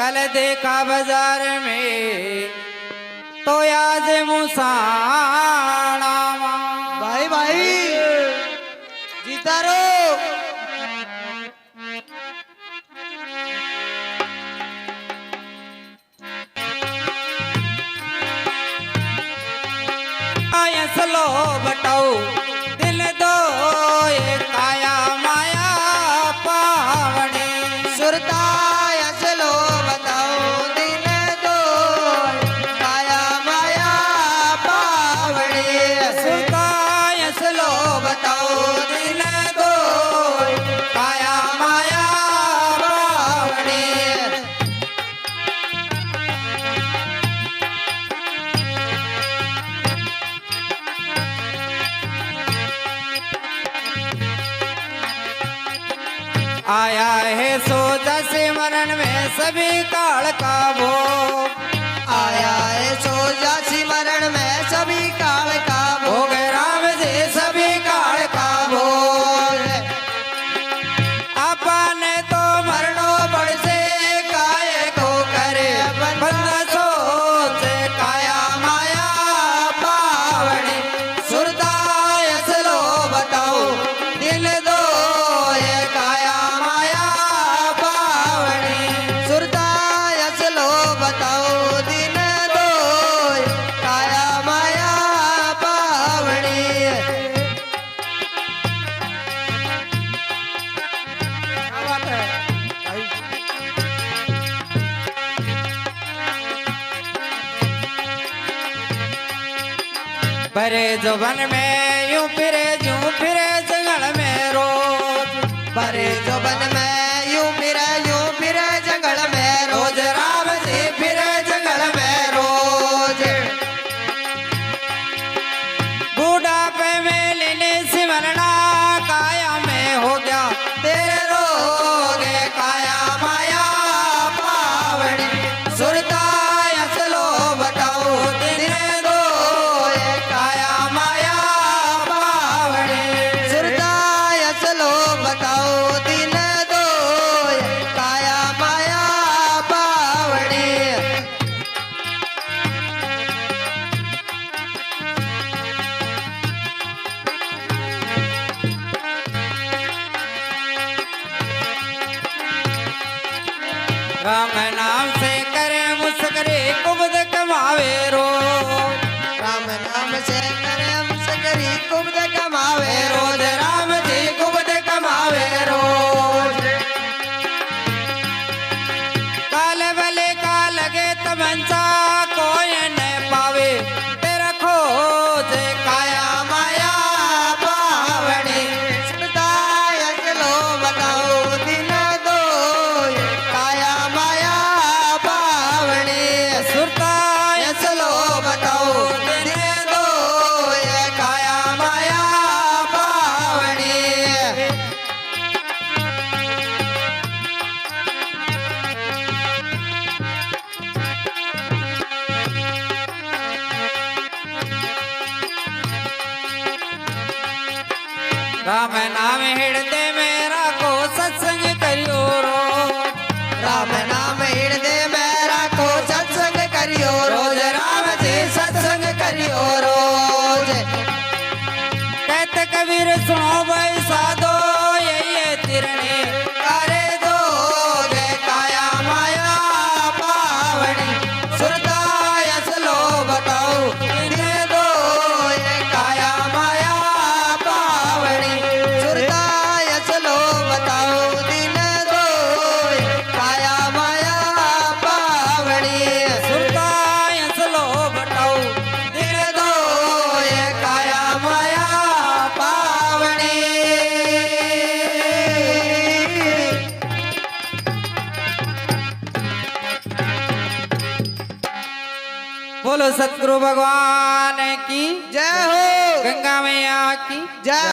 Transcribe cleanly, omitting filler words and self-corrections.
कल देखा बाजार में तो आज मुसाना भाई भाई जीता रो। सलो बताओ दिल दो ये काया माया पावनी सुरता असलो बताओ दिल दो काया माया पावड़ी। सुरता असलो बताओ दिल दो काया माया पावनी। आया है सोचा सिमरन में सभी काल का भोग। आया है सोजा सिमरण में सभी काल का भोग राम जी सभी काल का भोग। अपन तो मरणो बड़ से काय को करे बंद सोच काया माया पावनी। सुरता असलो बताओ दिल दो ये काया माया पावनी। सुरता असलो बताओ दिन दो काया माया पावड़ी। क्या बात है भरे जुबन में यूं फिरे जंगल में रोज। भरे जुबन में यूं फिरे जंगल में रोज राम जी फिरे जंगल में रोज। बूढ़ापे में लेने सिमरना काया में हो गया तेरे रोग काया माया पावनी। सुरता असलो बताओ दिन दो ये काया माया पावनी। सुरता असलो बताओ दिन दो काया माया पावड़ी। राम नाम से करे मुस्करे कुबद कमावे रोज। राम नाम से करे मुस्करी कुब्द कमावे रोज राम जी कुबद कमावे रोज। काल भले का लगे तमंचा कोई न पावे तेरा खोज काया माया पावनी। सुरता असलो बताओ दिन दो काया माया पावड़ी। सुरता असलो बताओ दिन दो ये काया माया पावनी। राम नाम हृदय मेरा को सत्संग करियो रोज। राम नाम हृदय में राखो सत्संग करियो रोज राम जी सत्संग करियो रोज। कहते कबीर सुनो भाई साधो ये तिरने करे दो गे काया माया पावनी। सुरता असलो बताओ दिन दो ये काया माया पावनी। सुरता असलो बताओ दिन दो काया माया पावड़ी। सुरता असलो बताओ दिन दो ये काया माया पावनी। बोलो सतगुरु भगवान की जय हो गंगा मैया की जय।